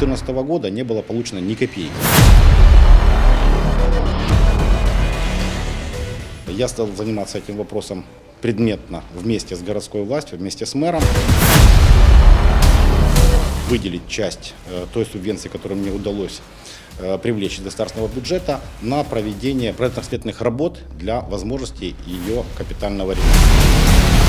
2014 года не было получено ни копейки. Я стал заниматься этим вопросом предметно вместе с городской властью, вместе с мэром. Выделить часть той субвенции, которую мне удалось привлечь из государственного бюджета, на проведение проектно-следственных работ для возможности ее капитального ремонта.